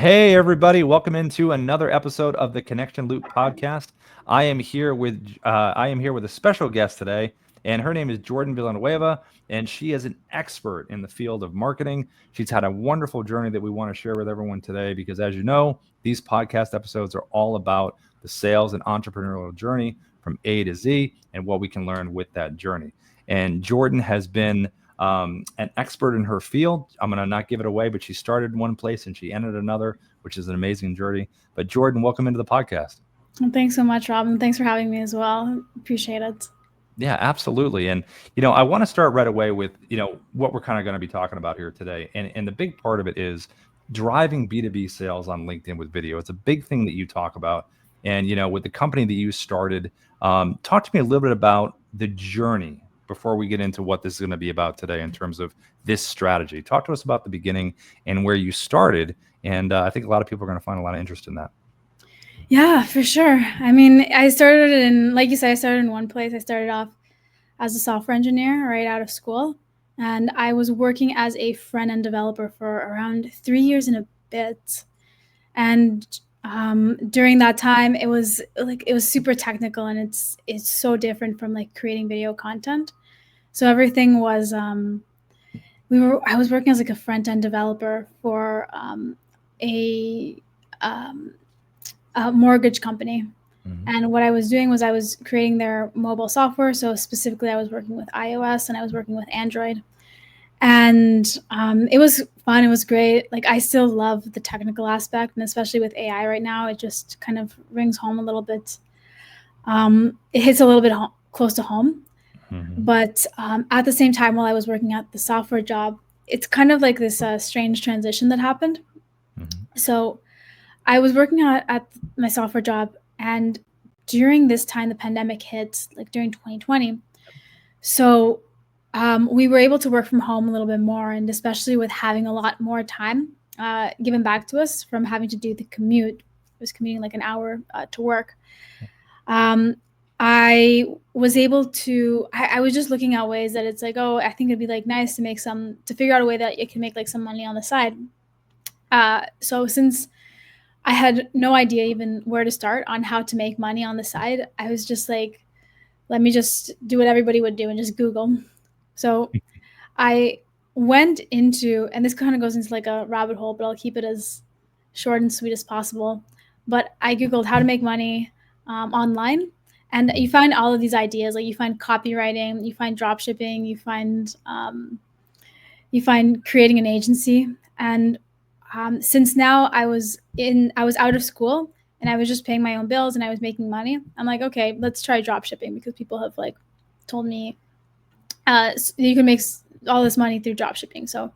Hey, everybody. Welcome into another episode of the Connection Loop podcast. I am here with a special guest today, and her name is Jordan Villanueva, and she is an expert in the field of marketing. She's had a wonderful journey that we want to share with everyone today because, as you know, these podcast episodes are all about the sales and entrepreneurial journey from A to Z and what we can learn with that journey. And Jordan has been an expert in her field. I'm going to not give it away, but she started in one place and she ended another, which is an amazing journey. But Jordan, welcome into the podcast. Well, thanks so much, Robin. Thanks for having me as well. Appreciate it. Yeah, absolutely. And, I want to start right away with, what we're kind of going to be talking about here today. And the big part of it is driving B2B sales on LinkedIn with video. It's a big thing that you talk about. And, with the company that you started, talk to me a little bit about the journey before we get into what this is going to be about today in terms of this strategy. Talk to us about the beginning and where you started. And I think a lot of people are going to find a lot of interest in that. Yeah, for sure. I mean, like you said, I started in one place. I started off as a software engineer right out of school. And I was working as a front-end developer for around 3 years and a bit. And during that time, it was super technical, and it's so different from like creating video content. So everything was I was working as like a front-end developer for a mortgage company. Mm-hmm. And what I was doing was I was creating their mobile software. So specifically, I was working with iOS and I was working with Android. And it was fun. It was great. Like, I still love the technical aspect, and especially with AI right now, it just kind of rings home a little bit. It hits a little bit close to home. Mm-hmm. But at the same time, while I was working at the software job, it's kind of like this strange transition that happened. Mm-hmm. So I was working at my software job, and during this time, the pandemic hit, like during 2020. So we were able to work from home a little bit more, and especially with having a lot more time given back to us from having to do the commute. I was commuting like an hour to work. I was able to, I was just looking at ways that it's like, oh, I think it'd be like nice to figure out a way that you can make like some money on the side. So since I had no idea even where to start on how to make money on the side, I was just like, let me just do what everybody would do and just Google. So I went into, and this kind of goes into like a rabbit hole, but I'll keep it as short and sweet as possible. But I Googled how to make money online. And you find all of these ideas, like you find copywriting, you find dropshipping, you find creating an agency. And since now I was out of school and I was just paying my own bills and I was making money, I'm like, okay, let's try dropshipping, because people have like told me you can make all this money through dropshipping. So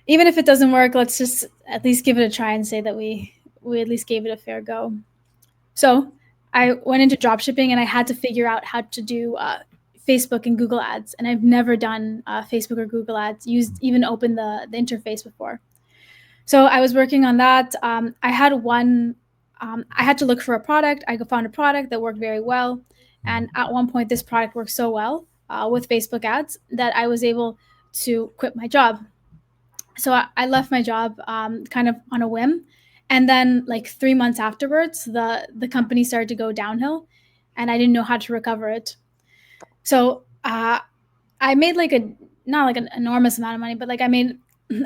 even if it doesn't work, let's just at least give it a try and say that we at least gave it a fair go. So I went into dropshipping and I had to figure out how to do Facebook and Google ads. And I've never done Facebook or Google ads, even opened the interface before. So I was working on that. I had to look for a product. I found a product that worked very well. And at one point, this product worked so well with Facebook ads that I was able to quit my job. So I left my job kind of on a whim. And then like 3 months afterwards, the company started to go downhill and I didn't know how to recover it. So I made like not like an enormous amount of money, but like I made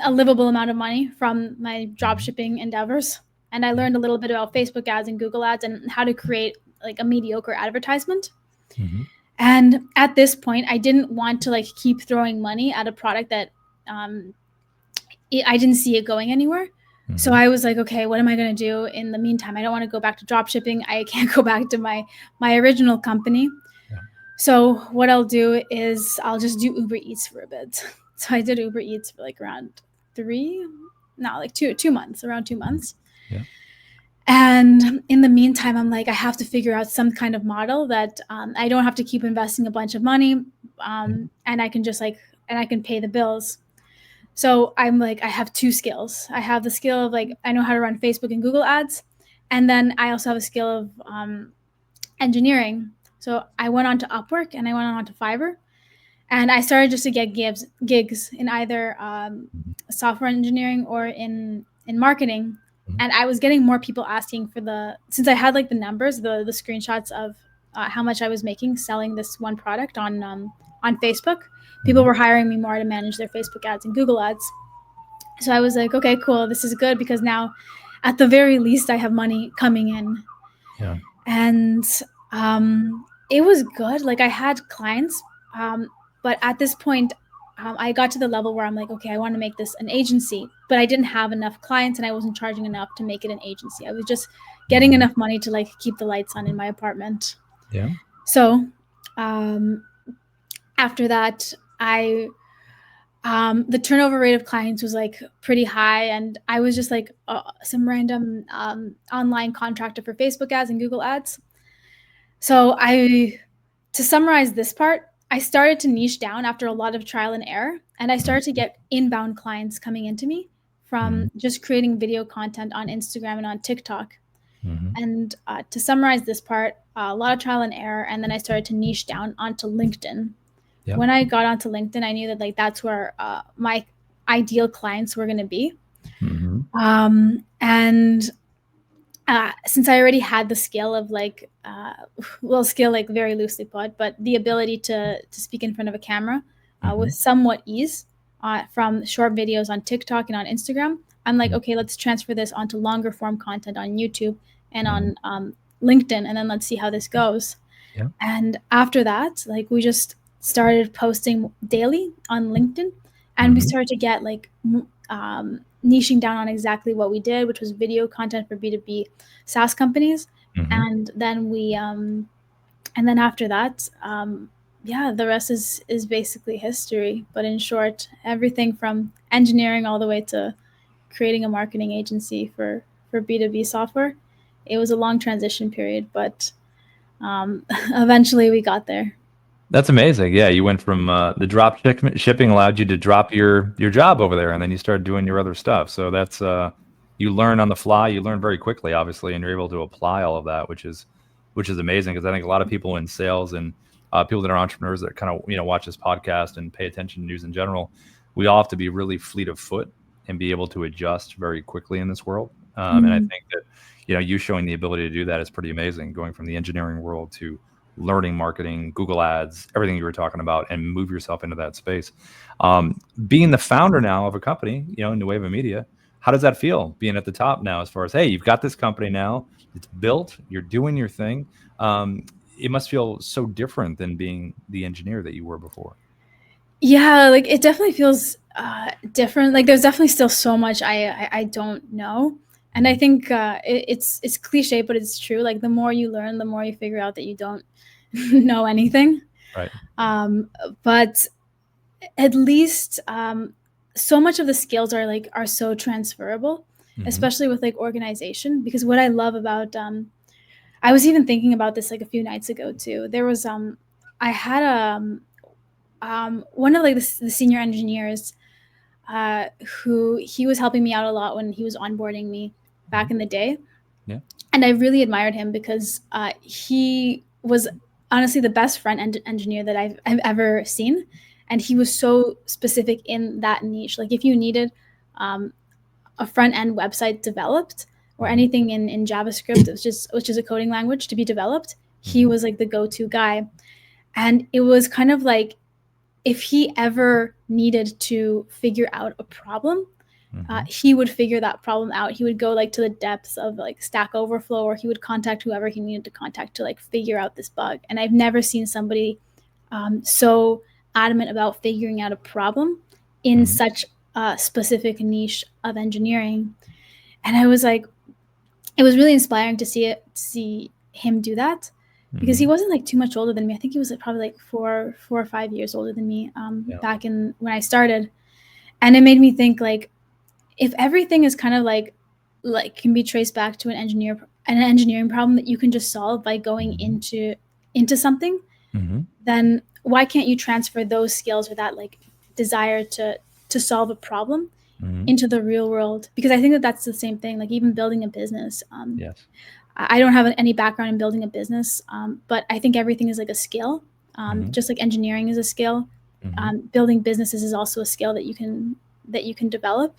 a livable amount of money from my dropshipping endeavors. And I learned a little bit about Facebook ads and Google ads and how to create like a mediocre advertisement. Mm-hmm. And at this point, I didn't want to like keep throwing money at a product that I didn't see it going anywhere. Mm-hmm. So I was like, okay, what am I going to do in the meantime? I don't want to go back to dropshipping. I can't go back to my original company. Yeah. So what I'll do is I'll just do Uber Eats for a bit. So I did Uber Eats for like around 2 months, around 2 months. Yeah. And in the meantime, I'm like, I have to figure out some kind of model that I don't have to keep investing a bunch of money, and I can just and I can pay the bills. So I'm like, I have 2 skills. I have the skill of like, I know how to run Facebook and Google ads. And then I also have a skill of engineering. So I went on to Upwork and I went on to Fiverr. And I started just to get gigs in either software engineering or in marketing. And I was getting more people asking for since I had like the numbers, the screenshots of how much I was making selling this one product on Facebook. People were hiring me more to manage their Facebook ads and Google ads. So I was like, okay, cool. This is good because now at the very least I have money coming in. Yeah. And it was good. Like I had clients, but at this point, I got to the level where I'm like, okay, I want to make this an agency, but I didn't have enough clients and I wasn't charging enough to make it an agency. I was just getting enough money to like keep the lights on in my apartment. Yeah. So after that, the turnover rate of clients was like pretty high, and I was just like some random online contractor for Facebook ads and Google ads. So to summarize this part, I started to niche down after a lot of trial and error, and I started to get inbound clients coming into me from just creating video content on Instagram and on TikTok. And to summarize this part, a lot of trial and error, and then I started to niche down onto LinkedIn. Yep. When I got onto LinkedIn, I knew that like that's where my ideal clients were going to be. And since I already had the skill of like, skill like very loosely put, but the ability to speak in front of a camera with somewhat ease from short videos on TikTok and on Instagram, I'm like, okay, let's transfer this onto longer form content on YouTube and on LinkedIn, and then let's see how this goes. Yeah. And after that, like we just started posting daily on LinkedIn, and we started to get like niching down on exactly what we did, which was video content for B2B SaaS companies. And then and then after that, the rest is basically history. But in short, everything from engineering all the way to creating a marketing agency for B2B software, it was a long transition period, but eventually we got there. That's amazing. Yeah, you went from the drop shipping allowed you to drop your job over there, and then you started doing your other stuff. So that's you learn on the fly. You learn very quickly, obviously, and you're able to apply all of that, which is amazing. Because I think a lot of people in sales and people that are entrepreneurs that kind of watch this podcast and pay attention to news in general, we all have to be really fleet of foot and be able to adjust very quickly in this world. And I think that you showing the ability to do that is pretty amazing. Going from the engineering world to learning marketing, Google ads, everything you were talking about, and move yourself into that space. Being the founder now of a company, Nueva Media, how does that feel being at the top now as far as, hey, you've got this company now, it's built, you're doing your thing. It must feel so different than being the engineer that you were before. Yeah, like it definitely feels different. Like there's definitely still so much I don't know. And I think it's cliche, but it's true. Like the more you learn, the more you figure out that you don't know anything. Right. But at least so much of the skills are so transferable, especially with like organization. Because what I love about I was even thinking about this like a few nights ago too. There was I had one of like the senior engineers who he was helping me out a lot when he was onboarding me back in the day. Yeah. And I really admired him because he was honestly the best front-end engineer that I've ever seen. And he was so specific in that niche. Like if you needed a front-end website developed or anything in JavaScript, which is a coding language to be developed, he was like the go-to guy. And it was kind of like if he ever needed to figure out a problem, he would figure that problem out. He would go like to the depths of like Stack Overflow, or he would contact whoever he needed to contact to like figure out this bug. And I've never seen somebody so adamant about figuring out a problem in such a specific niche of engineering. And I was like, it was really inspiring to see him do that. Because he wasn't like too much older than me. I think he was like probably like 4 or 5 years older than me back in when I started. And it made me think like, if everything is kind of like can be traced back to an engineering problem that you can just solve by going into something, then why can't you transfer those skills or that like desire to solve a problem into the real world? Because I think that that's the same thing, like even building a business. Yes. I don't have any background in building a business, but I think everything is like a skill. Just like engineering is a skill. Building businesses is also a skill that you can develop.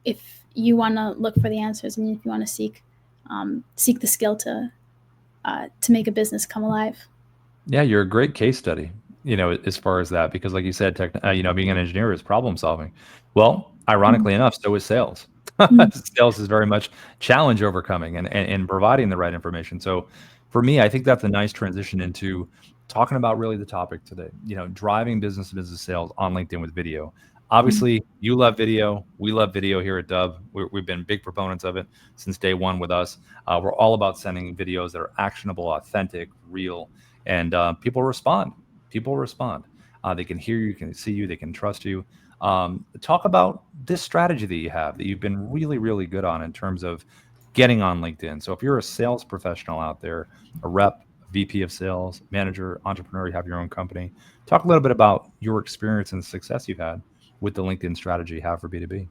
if you want to look for the answers and if you want to seek the skill to make a business come alive. Yeah, you're a great case study, as far as that, because like you said, being an engineer is problem solving. Well, ironically enough, so is sales. Mm. Sales is very much challenge overcoming and providing the right information. So for me, I think that's a nice transition into talking about really the topic today, driving business to business sales on LinkedIn with video. Mm. Obviously, you love video. We love video here at Dove. We've been big proponents of it since day one with us. We're all about sending videos that are actionable, authentic, real, and people respond. People respond. They can hear you, can see you, they can trust you. Talk about this strategy that you have that you've been really, really good on in terms of getting on LinkedIn. So if you're a sales professional out there, a rep, a VP of sales, manager, entrepreneur, you have your own company, talk a little bit about your experience and success you've had with the LinkedIn strategy you have for B2B.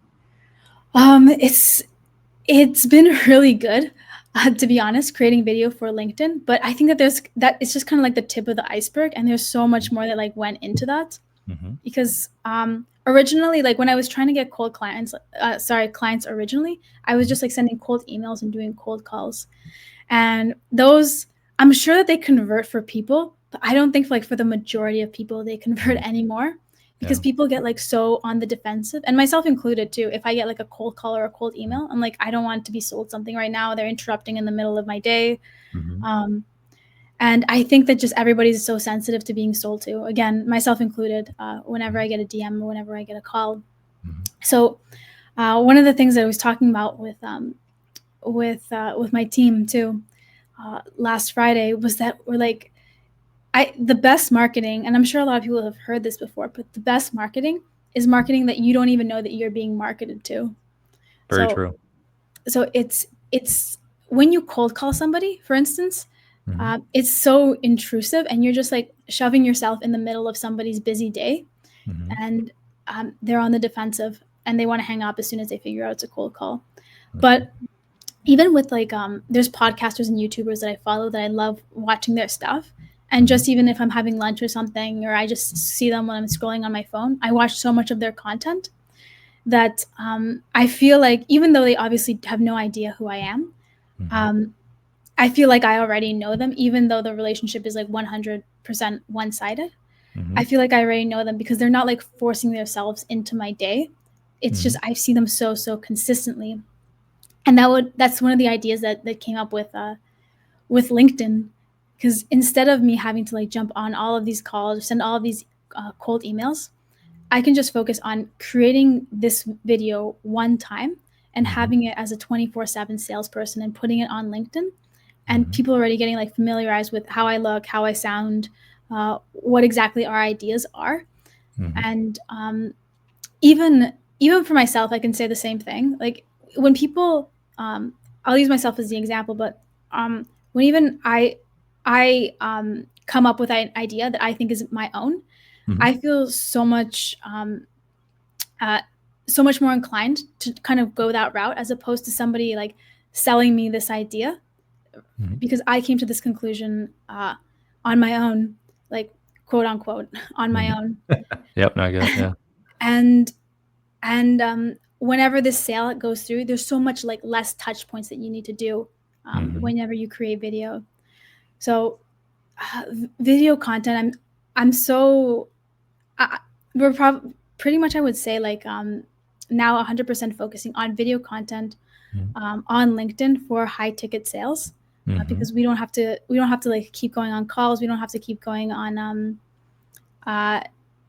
It's been really good, to be honest, creating video for LinkedIn. But I think that it's just kind of like the tip of the iceberg, and there's so much more that like went into that. Mm-hmm. Because originally, like when I was trying to get clients originally, I was just like sending cold emails and doing cold calls, and those, I'm sure that they convert for people, but I don't think for the majority of people they convert anymore, because Yeah. people get like so on the defensive, and myself included too. If I get like a cold call or a cold email, I'm like, I don't want to be sold something right now. They're interrupting in the middle of my day. Mm-hmm. And I think that just everybody's so sensitive to being sold to, again, myself included, whenever I get a DM or whenever I get a call. Mm-hmm. So one of the things that I was talking about with my team too, last Friday, was that we're like, the best marketing, and I'm sure a lot of people have heard this before, but the best marketing is marketing that you don't even know that you're being marketed to. Very So true. so it's when you cold call somebody, for instance, Mm-hmm. it's so intrusive, and you're just like shoving yourself in the middle of somebody's busy day, Mm-hmm. and they're on the defensive, and they want to hang up as soon as they figure out it's a cold call. Mm-hmm. But even with like there's podcasters and YouTubers that I follow that I love watching their stuff, and Mm-hmm. just even if I'm having lunch or something, or I just see them when I'm scrolling on my phone, I watch so much of their content that I feel like, even though they obviously have no idea who I am, Mm-hmm. I feel like I already know them, even though the relationship is like 100% one-sided. Mm-hmm. I feel like I already know them because they're not like forcing themselves into my day. It's Mm-hmm. just I see them so consistently, and that's one of the ideas that came up with LinkedIn, because instead of me having to like jump on all of these calls or send all of these cold emails, I can just focus on creating this video one time and Mm-hmm. having it as a 24/7 salesperson and putting it on LinkedIn, and Mm-hmm. people are already getting like familiarized with how I look, how I sound, what exactly our ideas are. Mm-hmm. And even for myself, I can say the same thing. Like when people, I'll use myself as the example, but when even I come up with an idea that I think is my own, Mm-hmm. I feel uh, so much more inclined to kind of go that route, as opposed to somebody like selling me this idea, Mm-hmm. because I came to this conclusion on my own, like quote unquote on my own. Yep, no, I get it. Yeah. and and whenever this sale goes through, there's so much like less touch points that you need to do Mm-hmm. whenever you create video. So video content, I'm so we're pretty much, I would say, like now 100% focusing on video content on LinkedIn for high ticket sales, Mm-hmm. because we don't have to like keep going on calls, we don't have to keep going on uh,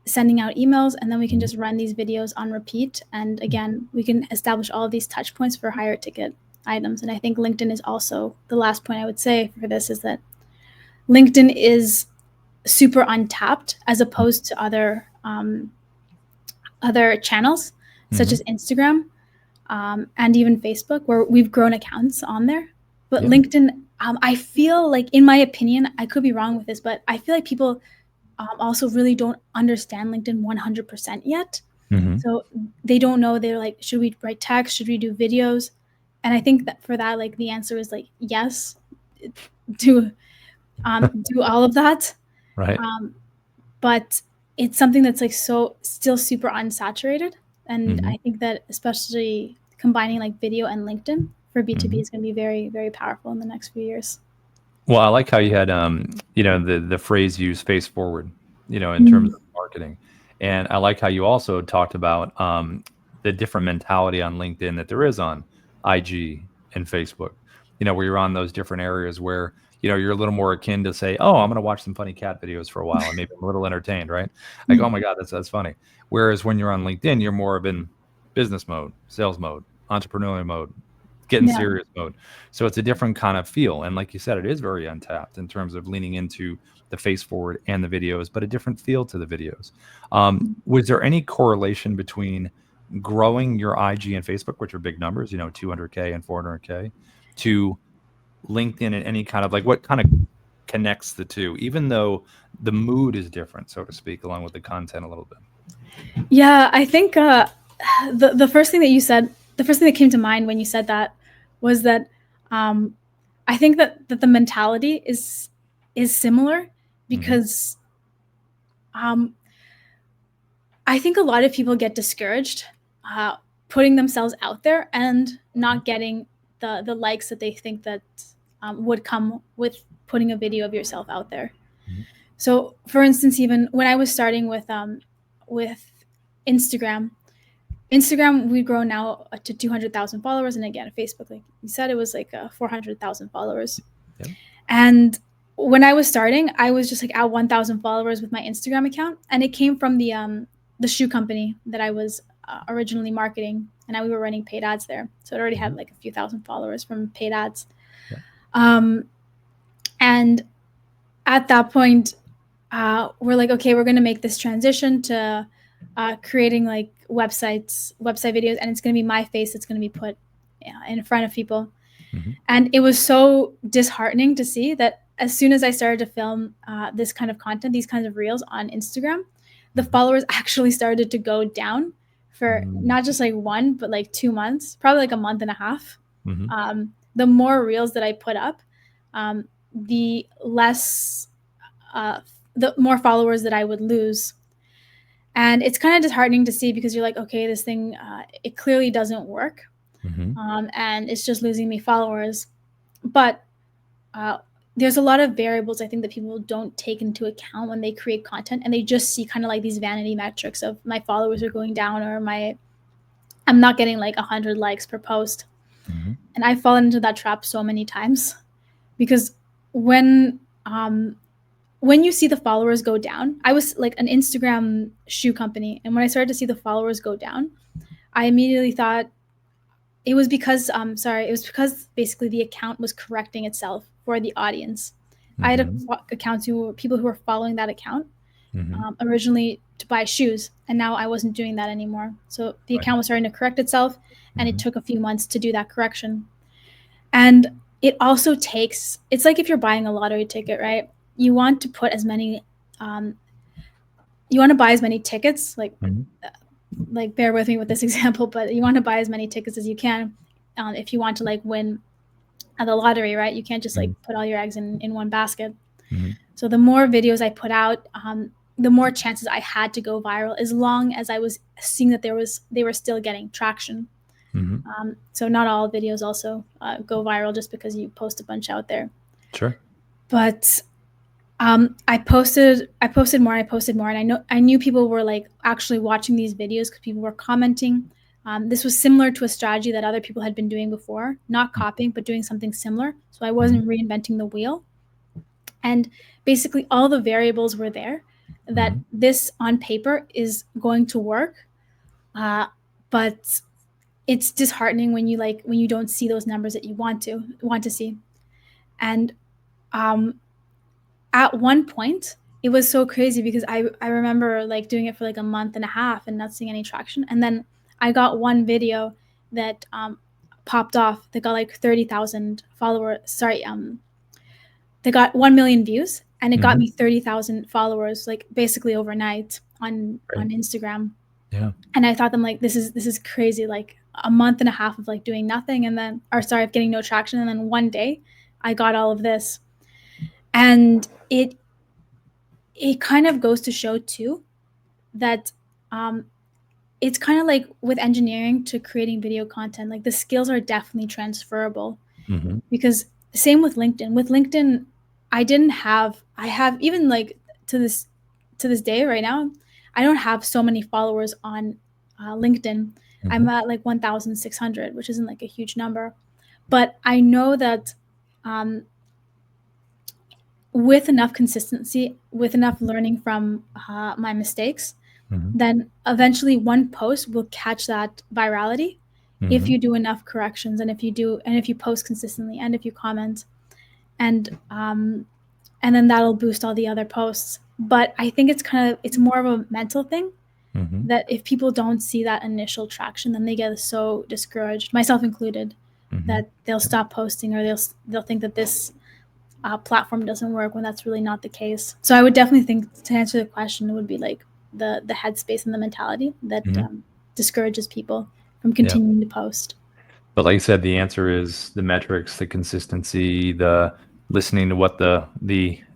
sending out emails, and then we can Mm-hmm. just run these videos on repeat, and again we can establish all of these touch points for higher ticket items. And I think LinkedIn is also the last point I would say for this, is that LinkedIn is super untapped as opposed to other channels such Mm-hmm. as Instagram, and even Facebook, where we've grown accounts on there. But Yeah. LinkedIn, I feel like, in my opinion, I could be wrong with this, but I feel like people also really don't understand LinkedIn 100% yet. Mm-hmm. So they don't know. They're like, should we write text? Should we do videos? And I think that for that, like the answer is like, yes, do do all of that. Right. But it's something that's like so still super unsaturated, And I think that especially combining like video and LinkedIn for B2B is going to be very, very powerful in the next few years. Well, I like how you had, the phrase use face forward, in terms of marketing. And I like how you also talked about the different mentality on LinkedIn that there is on IG and Facebook, where you're on those different areas where, you're a little more akin to say, oh, I'm going to watch some funny cat videos for a while and maybe I'm a little entertained, right? Like, oh my God, that's funny. Whereas when you're on LinkedIn, you're more of in business mode, sales mode, entrepreneurial mode, getting Yeah. serious mode. So it's a different kind of feel. And like you said, it is very untapped in terms of leaning into the face forward and the videos, but a different feel to the videos. Was there any correlation between growing your IG and Facebook, which are big numbers, 200K and 400K, to LinkedIn and any kind of like what kind of connects the two, even though the mood is different, so to speak, along with the content a little bit? Yeah, I think the first thing that you said, the first thing that came to mind when you said that was that I think that the mentality is similar because I think a lot of people get discouraged putting themselves out there and not getting the likes that they think that would come with putting a video of yourself out there. So, for instance, even when I was starting with Instagram, we've grown now to 200,000 followers, and again, Facebook, like you said, it was like 400,000 followers. Yep. And when I was starting, I was just like at 1,000 followers with my Instagram account, and it came from the shoe company that I was originally marketing, and we were running paid ads there. So it already had like a few thousand followers from paid ads. Yeah. And at that point, we're like, okay, we're going to make this transition to creating like website videos, and it's going to be my face that's going to be put in front of people. And it was so disheartening to see that as soon as I started to film this kind of content, these kinds of reels on Instagram, the followers actually started to go down for not just like 1, but like 2 months, probably like a month and a half. The more reels that I put up, the less, the more followers that I would lose. And it's kind of disheartening to see because you're like, okay, this thing, it clearly doesn't work. And it's just losing me followers. But there's a lot of variables I think that people don't take into account when they create content, and they just see kind of like these vanity metrics of my followers are going down, or I'm not getting like 100 likes per post. And I've fallen into that trap so many times because when you see the followers go down, I was like an Instagram shoe company, and when I started to see the followers go down, I immediately thought it was because basically the account was correcting itself for the audience. I had people who were following that account originally to buy shoes, and now I wasn't doing that anymore. So the account was starting to correct itself, and it took a few months to do that correction. And it also takes, it's like if you're buying a lottery ticket, right? You want to put as many, you want to buy as many tickets, like bear with me with this example, but you want to buy as many tickets as you can if you want to like win at the lottery, right? You can't just like put all your eggs in one basket. So the more videos I put out, the more chances I had to go viral, as long as I was seeing that they were still getting traction. So not all videos also go viral just because you post a bunch out there. Sure. But I posted more, and I knew people were like actually watching these videos because people were commenting. This was similar to a strategy that other people had been doing before, not copying, but doing something similar. So I wasn't reinventing the wheel. And basically all the variables were there that this on paper is going to work. But it's disheartening when you don't see those numbers that you want to see. And at one point it was so crazy because I remember like doing it for like a month and a half and not seeing any traction. And then I got one video that popped off that got like 30,000 followers. They got 1 million views, and it got me 30,000 followers, like basically overnight on Instagram. Yeah. And I thought, like, this is crazy. Like a month and a half of like doing nothing, of getting no traction, and then one day I got all of this. And it kind of goes to show too that it's kind of like with engineering to creating video content, like the skills are definitely transferable. Mm-hmm. Because same with LinkedIn. With LinkedIn, I have even like to this day right now, I don't have so many followers on LinkedIn. Mm-hmm. I'm at like 1,600, which isn't like a huge number. But I know that with enough consistency, with enough learning from my mistakes, Mm-hmm. then eventually one post will catch that virality if Mm-hmm. you do enough corrections, and if you post consistently, and if you comment, and then that'll boost all the other posts. But I think it's more of a mental thing, Mm-hmm. that if people don't see that initial traction, then they get so discouraged, myself included, Mm-hmm. that they'll stop posting, or they'll think that this platform doesn't work, when that's really not the case. So I would definitely think, to answer the question, it would be like the headspace and the mentality that Mm-hmm. discourages people from Yeah. continuing to post. But like you said, the answer is the metrics, the consistency, the listening to what the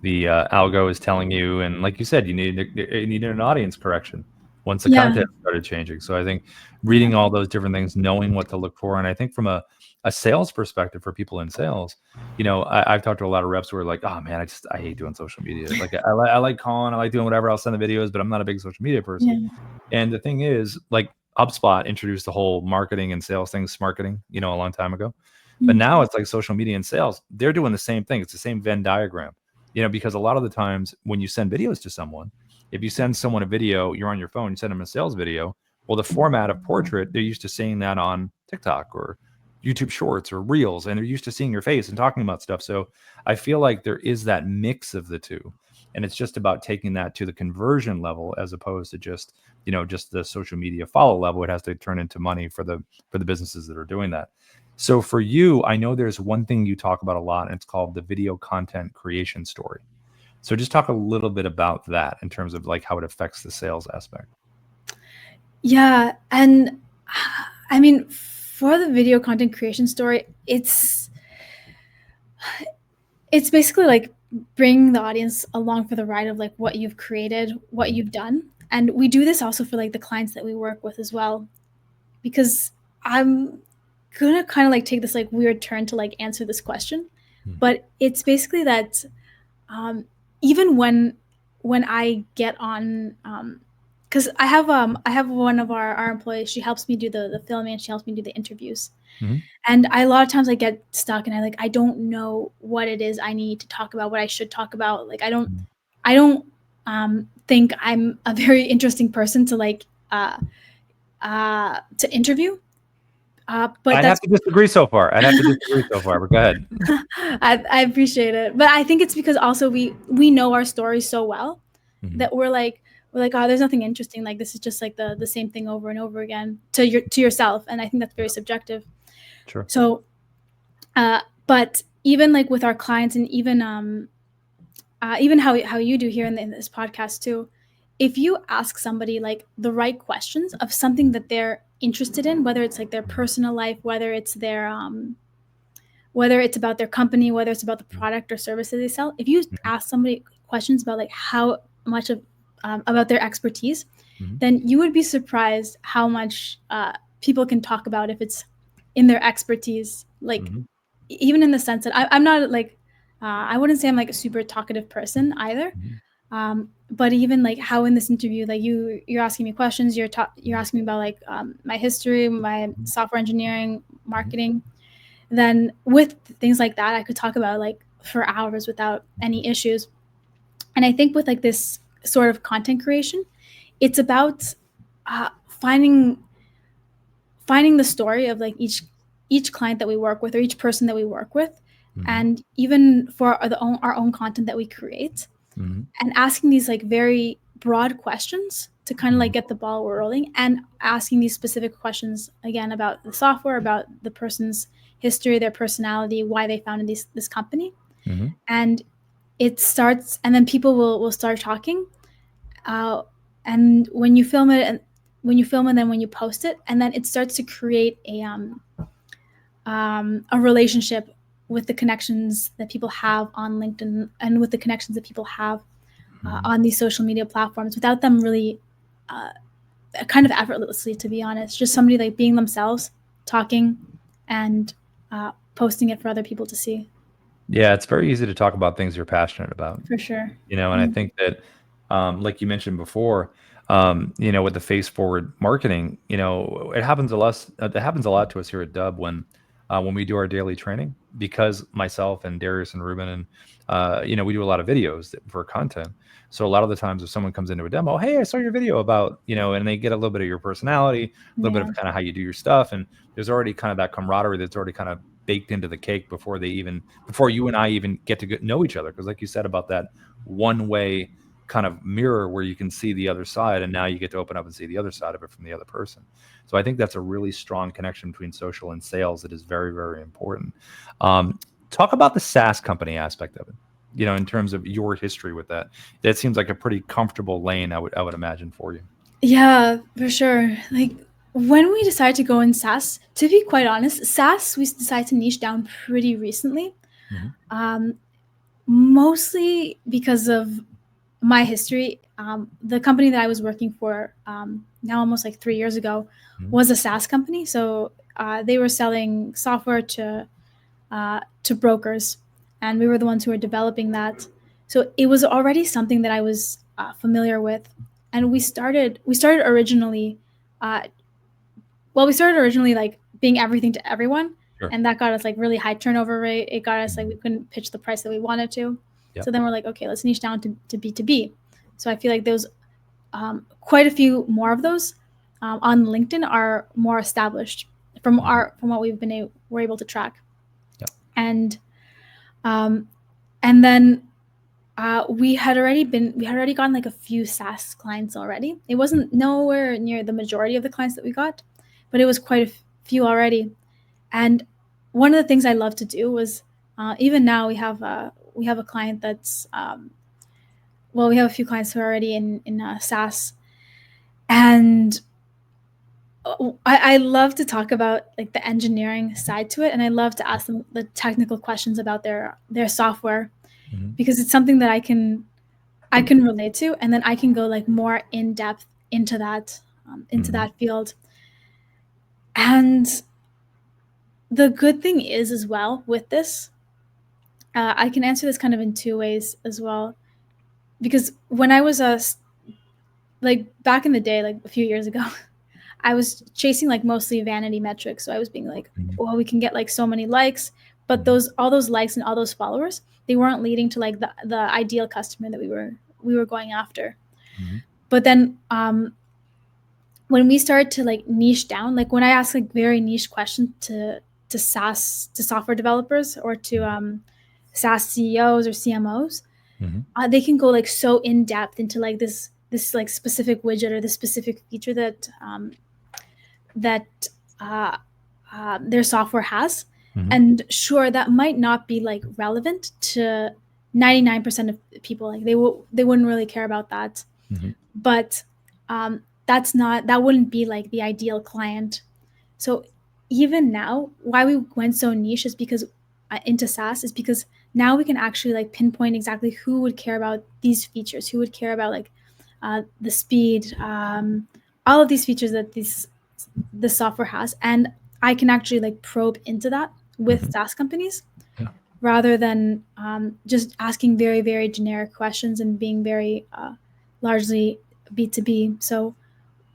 algo is telling you, and like you said, you needed an audience correction once the Yeah. content started changing. So I think reading all those different things, knowing what to look for, and I think from a sales perspective for people in sales, I've talked to a lot of reps who are like, oh man, I hate doing social media. Like I like calling, I like doing whatever. I'll send the videos, but I'm not a big social media person. Yeah. And the thing is, like HubSpot introduced the whole marketing and sales thing, smarketing, a long time ago. But now it's like social media and sales, they're doing the same thing. It's the same Venn diagram, because a lot of the times when you send videos to someone, if you send someone a video, you're on your phone, you send them a sales video. Well, the format of portrait, they're used to seeing that on TikTok or YouTube Shorts or Reels, and they're used to seeing your face and talking about stuff. So I feel like there is that mix of the two. And it's just about taking that to the conversion level as opposed to just just the social media follow level. It has to turn into money for the businesses that are doing that. So for you, I know there's one thing you talk about a lot, and it's called the video content creation story. So just talk a little bit about that in terms of like how it affects the sales aspect. Yeah, and I mean, for the video content creation story, it's basically like bringing the audience along for the ride of like what you've created, what you've done. And we do this also for like the clients that we work with as well, because I'm gonna kind of like take this like weird turn to like answer this question, but it's basically that even when I get on, because I have one of our employees. She helps me do the filming, and she helps me do the interviews. Mm-hmm. And a lot of times I get stuck, and I don't know what it is I need to talk about, what I should talk about. Like I don't think I'm a very interesting person to like to interview. But I'd have to disagree so far. But go ahead. I appreciate it, but I think it's because also we know our story so well Mm-hmm. that we're like, oh, there's nothing interesting. Like this is just like the same thing over and over again to yourself, and I think that's very subjective. Sure. So, but even like with our clients, and even how you do here in this podcast too, if you ask somebody like the right questions of something that they're interested in, whether it's like their personal life, whether it's whether it's about their company, whether it's about the product or services they sell, if you ask somebody questions about like how much of about their expertise, Mm-hmm. then you would be surprised how much people can talk about if it's in their expertise. Like Mm-hmm. even in the sense that I'm not like I wouldn't say I'm like a super talkative person either. But even like how in this interview, like you're asking me questions, you're asking me about like my history, my software engineering, marketing. Then with things like that, I could talk about like for hours without any issues. And I think with like this sort of content creation, it's about finding the story of like each client that we work with, or each person that we work with, Mm-hmm. and even for our own content that we create, Mm-hmm. and asking these like very broad questions to kind of like get the ball rolling, and asking these specific questions again about the software, about the person's history, their personality, why they founded this company. Mm-hmm. And it starts, and then people will start talking, and when you film it, and then when you post it, and then it starts to create a relationship with the connections that people have on LinkedIn, and with the connections that people have on these social media platforms, without them really kind of effortlessly, to be honest. Just somebody like being themselves, talking, and posting it for other people to see. Yeah, it's very easy to talk about things you're passionate about. For sure. And I think that, like you mentioned before, with the face forward marketing, it happens a lot to us here at Dub when we do our daily training, because myself and Darius and Ruben and we do a lot of videos for content. So a lot of the times if someone comes into a demo, hey, I saw your video about, and they get a little bit of your personality, a little bit Yeah. of kind of how you do your stuff, and there's already kind of that camaraderie that's already kind of baked into the cake before you and I even get to know each other. Because like you said about that one way kind of mirror where you can see the other side, and now you get to open up and see the other side of it from the other person. So I think that's a really strong connection between social and sales that is very, very important. Talk about the SaaS company aspect of it, in terms of your history with that. That seems like a pretty comfortable lane, I would imagine, for you. Yeah, for sure. Like when we decided to go in SaaS, to be quite honest, SaaS we decided to niche down pretty recently. Mm-hmm. Mostly because of my history. The company that I was working for now almost like 3 years ago Mm-hmm. was a SaaS company. So they were selling software to brokers, and we were the ones who were developing that. So it was already something that I was familiar with, and we started originally. We started originally like being everything to everyone, Sure. and that got us like really high turnover rate. It got us like we couldn't pitch the price that we wanted to. Yep. So then we're like, okay, let's niche down to B2B. So I feel like those quite a few more of those on LinkedIn are more established from what we're able to track. Yep. And then we had already gotten like a few SaaS clients already. It wasn't nowhere near the majority of the clients that we got, but it was quite a few already. And one of the things I love to do was even now we have a client that's we have a few clients who are already in SaaS, and I love to talk about like the engineering side to it, and I love to ask them the technical questions about their software, because it's something that I can relate to, and then I can go like more in depth into that that field. And the good thing is as well with this, I can answer this kind of in two ways as well, because when I was like back in the day, like a few years ago, I was chasing like mostly vanity metrics. So I was being like, well, we can get like so many likes, but all those likes and all those followers, they weren't leading to like the ideal customer that we were going after. But then when we started to like niche down, like when I ask like very niche questions to SaaS, to software developers, or to SaaS CEOs or CMOs, they can go like so in depth into like this like specific widget or this specific feature that their software has. And sure, that might not be like relevant to 99% of people. Like they wouldn't really care about that. But that wouldn't be like the ideal client. So even now, why we went so niche is because into SaaS is because now we can actually like pinpoint exactly who would care about these features, who would care about like the speed, all of these features that the software has, and I can actually like probe into that with SaaS companies, rather than just asking very, very generic questions and being very largely B2B. So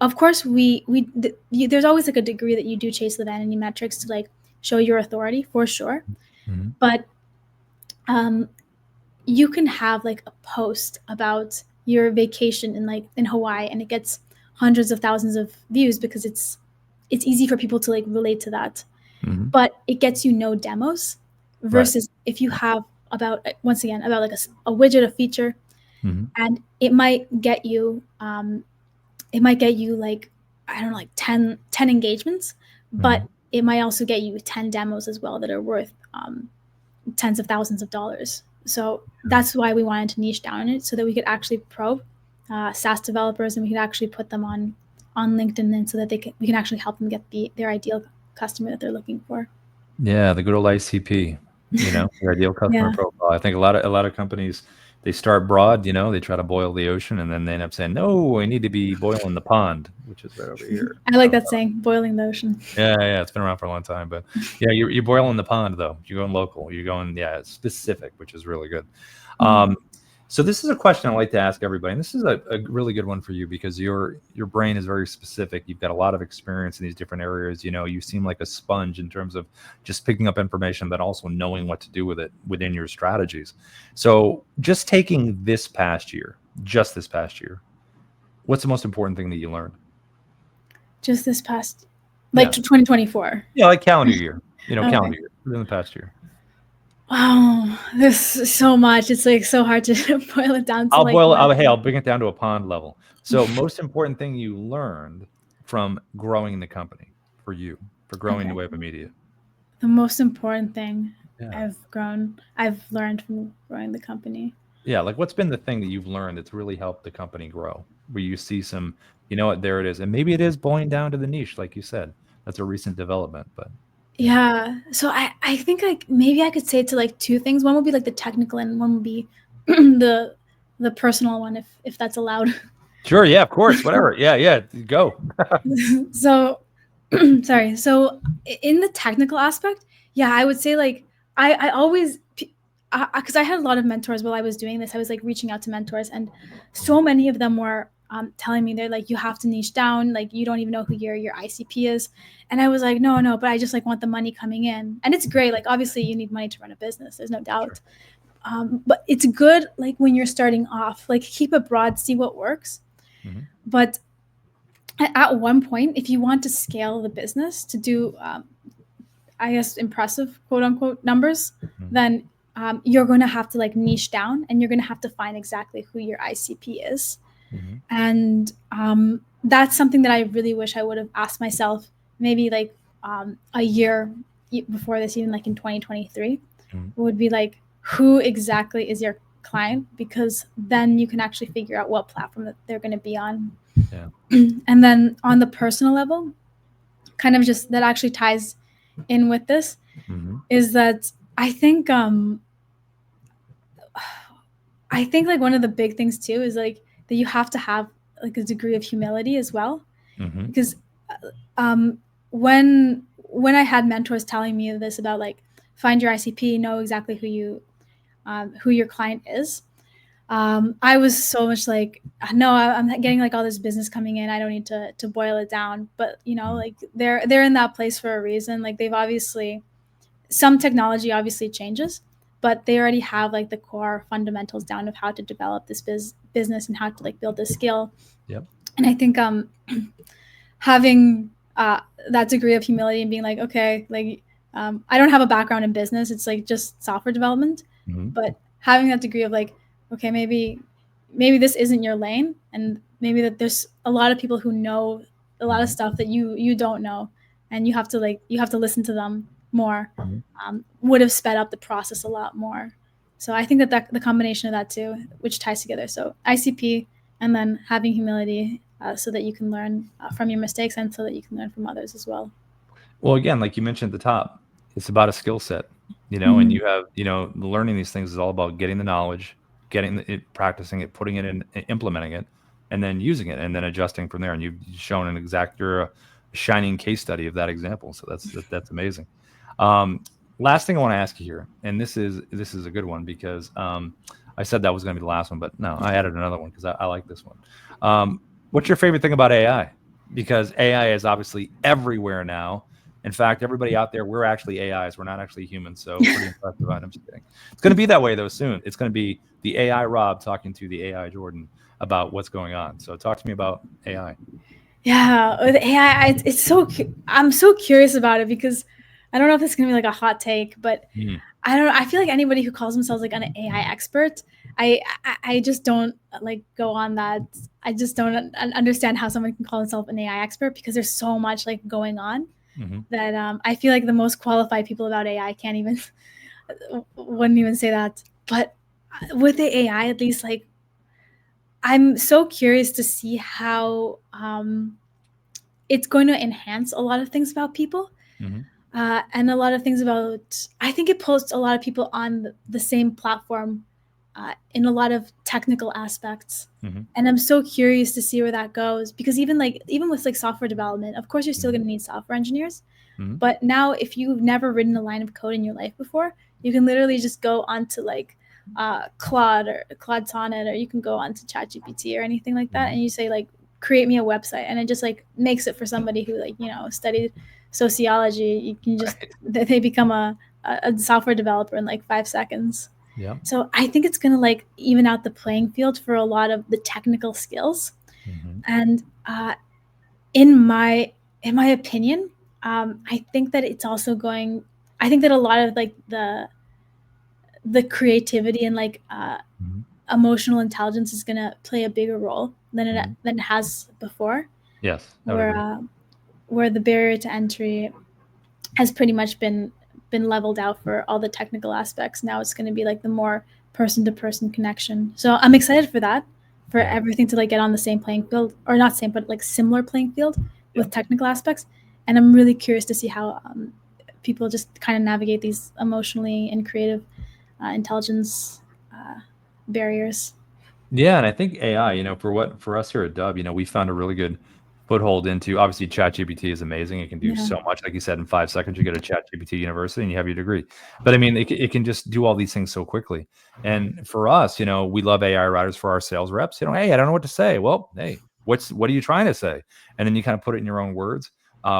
of course there's always like a degree that you do chase the vanity metrics to like show your authority, for sure. But you can have like a post about your vacation in Hawaii, and it gets hundreds of thousands of views because it's easy for people to like relate to that. But it gets you no demos, versus if you have about, once again, about like a widget, a feature, and it might get you like, I don't know, like 10 engagements, but it might also get you 10 demos as well that are worth tens of thousands of dollars. So that's why we wanted to niche down in it, so that we could actually probe SaaS developers, and we could actually put them on LinkedIn, and so that we can actually help them get their ideal customer that they're looking for. Yeah, the good old ICP, your ideal customer profile. I think a lot of companies they start broad, they try to boil the ocean, and then they end up saying, no, I need to be boiling the pond, which is right over here. I like that saying, boiling the ocean. Yeah, it's been around for a long time, but yeah, you're boiling the pond though. You're going local. You're going specific, which is really good. So this is a question I like to ask everybody, and this is a really good one for you because your brain is very specific. You've got a lot of experience in these different areas. You seem like a sponge in terms of just picking up information, but also knowing what to do with it within your strategies. So just taking this past year, what's the most important thing that you learned? Just this past, like 2024. Yeah, like calendar year. Calendar year within the past year. Wow, there's so much. It's like so hard to boil it down to I'll bring it down to a pond level. So most important thing you learned from growing the company for you, for growing Nueva Media. The most important thing I've learned from growing the company. Yeah, like what's been the thing that you've learned that's really helped the company grow? Where you see some, there it is. And maybe it is boiling down to the niche, like you said. That's a recent development, but yeah. So I think like maybe I could say it to like two things. One would be like the technical and one would be the personal one, if that's allowed. Sure, yeah, of course, whatever. Yeah, go. So sorry. So in the technical aspect, yeah, I would say like I always, because I had a lot of mentors while I was doing this. I was like reaching out to mentors, and so many of them were telling me, they're like, you have to niche down, like you don't even know who your ICP is. And I was like, no, but I just like want the money coming in. And it's great, like obviously you need money to run a business, there's no doubt. Sure. But it's good like when you're starting off, like keep it broad, see what works. But at one point, if you want to scale the business to do I guess impressive quote unquote numbers, then you're going to have to like niche down, and you're going to have to find exactly who your ICP is. And that's something that I really wish I would have asked myself maybe like a year before this, even like in 2023, would be like, who exactly is your client? Because then you can actually figure out what platform that they're going to be on. Yeah. And then on the personal level, kind of just that actually ties in with this, is that I think like one of the big things too is like that you have to have like a degree of humility as well. Because when I had mentors telling me this about like find your ICP, know exactly who your client is, I was so much like, no, I'm getting like all this business coming in, I don't need to boil it down. But like they're in that place for a reason. Like they've obviously, some technology obviously changes, but they already have like the core fundamentals down of how to develop this business and how to like build this skill. Yep. And I think having that degree of humility and being like, okay, like I don't have a background in business, it's like just software development, but having that degree of like, okay, maybe this isn't your lane, and maybe that there's a lot of people who know a lot of stuff that you don't know, and you have to listen to them more, would have sped up the process a lot more. So I think that the combination of that too, which ties together, so ICP and then having humility, so that you can learn from your mistakes and so that you can learn from others as well. Well, again, like you mentioned at the top, it's about a skill set, and you have, learning these things is all about getting the knowledge, getting it, practicing it, putting it in, implementing it, and then using it, and then adjusting from there. And you've shown you're a shining case study of that example. So that's amazing. Last thing I want to ask you here, and this is a good one because I said that was going to be the last one, but no, I added another one because I like this one. What's your favorite thing about AI? Because AI is obviously everywhere now. In fact, everybody out there, we're actually AIs. We're not actually humans. So pretty impressive. I'm just kidding. It's going to be that way though soon. It's going to be the AI Rob talking to the AI Jordan about what's going on. So talk to me about AI. Yeah, with AI, I'm so curious about it because I don't know if it's going to be like a hot take, but I don't know. I feel like anybody who calls themselves like an AI expert, I just don't like go on that. I just don't understand how someone can call themselves an AI expert because there's so much like going on that I feel like the most qualified people about AI wouldn't even say that. But with the AI, at least, like I'm so curious to see how it's going to enhance a lot of things about people. And a lot of things about, I think it puts a lot of people on the same platform in a lot of technical aspects. Mm-hmm. And I'm so curious to see where that goes, because even with like software development, of course you're still going to need software engineers. Mm-hmm. But now, if you've never written a line of code in your life before, you can literally just go onto like Claude Sonnet, or you can go onto ChatGPT or anything like that, Mm-hmm. and you say like, create me a website, and it just like makes it for somebody who like studied sociology. You can just Right. they become a software developer in like 5 seconds. Yeah. So I think it's gonna like even out the playing field for a lot of the technical skills. Mm-hmm. And in my opinion, I think that it's also going. I think that a lot of like the creativity and like Mm-hmm. emotional intelligence is gonna play a bigger role Mm-hmm. than it has before, Yes, I would where agree. where the barrier to entry has pretty much been leveled out for all the technical aspects. Now it's going to be like the more person to person connection. So I'm excited for that, for Yeah. everything to like get on the same playing field, or not same, but like similar playing field Yeah. with technical aspects. And I'm really curious to see how people just kind of navigate these emotionally and creative intelligence barriers. Yeah, and I think AI, for us here at Dub, we found a really good foothold into obviously ChatGPT is amazing. It can do Yeah. so much. Like you said, in 5 seconds, you go to ChatGPT University and you have your degree. But I mean, it can just do all these things so quickly. And for us, we love AI writers for our sales reps. Hey, I don't know what to say. Well, hey, what are you trying to say? And then you kind of put it in your own words.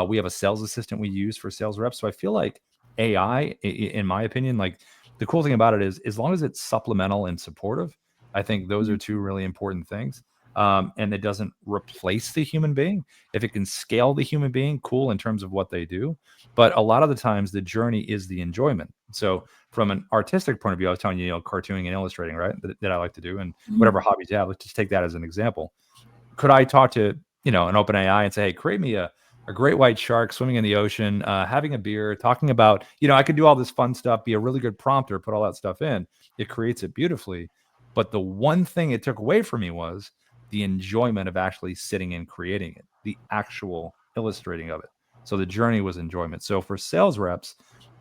We have a sales assistant we use for sales reps. So I feel like AI, in my opinion, like the cool thing about it is as long as it's supplemental and supportive, I think those are two really important things. And it doesn't replace the human being. If it can scale the human being, cool in terms of what they do. But a lot of the times, the journey is the enjoyment. So, from an artistic point of view, I was telling you, cartooning and illustrating, right? That I like to do, and Mhm. whatever hobbies you have. Let's just take that as an example. Could I talk to an open AI and say, hey, create me a great white shark swimming in the ocean, having a beer, talking about, I could do all this fun stuff, be a really good prompter, put all that stuff in. It creates it beautifully. But the one thing it took away from me was the enjoyment of actually sitting and creating it, the actual illustrating of it. So the journey was enjoyment. So for sales reps,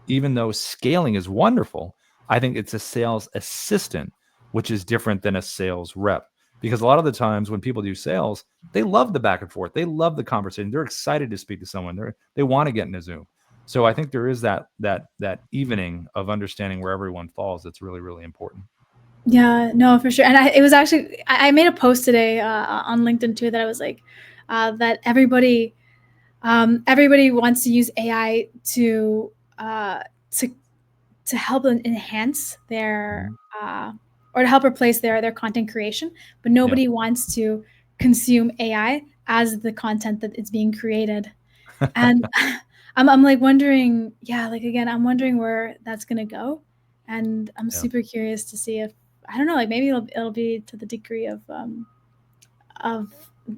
even though scaling is wonderful, I think it's a sales assistant, which is different than a sales rep. Because a lot of the times when people do sales, they love the back and forth. They love the conversation. They're excited to speak to someone. They want to get in a Zoom. So I think there is that evening of understanding where everyone falls that's really, really important. Yeah, no, for sure. And it was actually, I made a post today on LinkedIn too, that I was like, that everybody wants to use AI uh, to to help enhance their Mhm. or to help replace their content creation, but Yeah. nobody wants to consume AI as the content that is being created. And I'm like wondering, yeah, like again, I'm wondering where that's gonna go, and I'm Yeah. super curious to see if, I don't know, like maybe it'll be to the degree of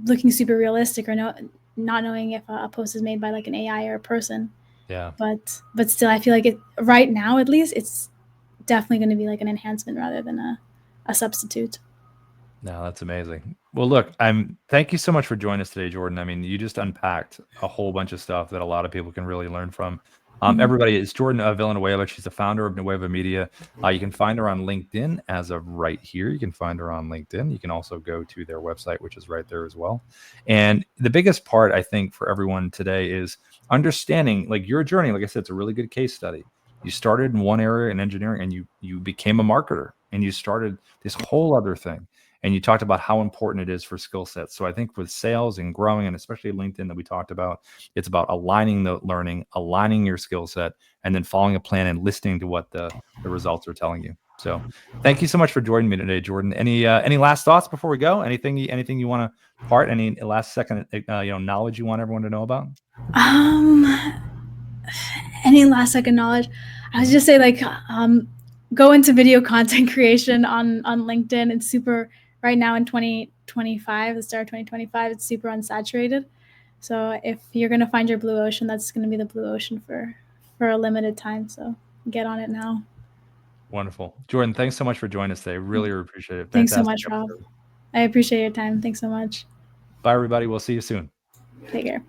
looking super realistic, or not knowing if a post is made by like an AI or a person. Yeah. But still, I feel like it right now, at least, it's definitely going to be like an enhancement rather than a substitute. No, that's amazing. Well, look, thank you so much for joining us today, Jordan. I mean, you just unpacked a whole bunch of stuff that a lot of people can really learn from. Mhm. Everybody, it's Jordan Villanueva. She's the founder of Nueva Media. You can find her on LinkedIn as of right here. You can find her on LinkedIn. You can also go to their website, which is right there as well. And the biggest part, I think, for everyone today is understanding like your journey. Like I said, it's a really good case study. You started in one area in engineering and you became a marketer and you started this whole other thing, and you talked about how important it is for skill sets. So I think with sales and growing, and especially LinkedIn that we talked about, it's about aligning the learning, aligning your skill set, and then following a plan and listening to what the results are telling you. So thank you so much for joining me today, Jordan. Any last thoughts before we go? Anything you want to part? Any last second knowledge you want everyone to know about? Um, any last second knowledge? I was Mhm. just say like, go into video content creation on LinkedIn. It's super right now in 2025, the start of 2025. It's super unsaturated. So if you're gonna find your blue ocean, that's gonna be the blue ocean for a limited time. So get on it now. Wonderful, Jordan. Thanks so much for joining us today. Really appreciate it. Thanks so Fantastic much, Rob. episode. I appreciate your time. Thanks so much. Bye, everybody. We'll see you soon. Take care.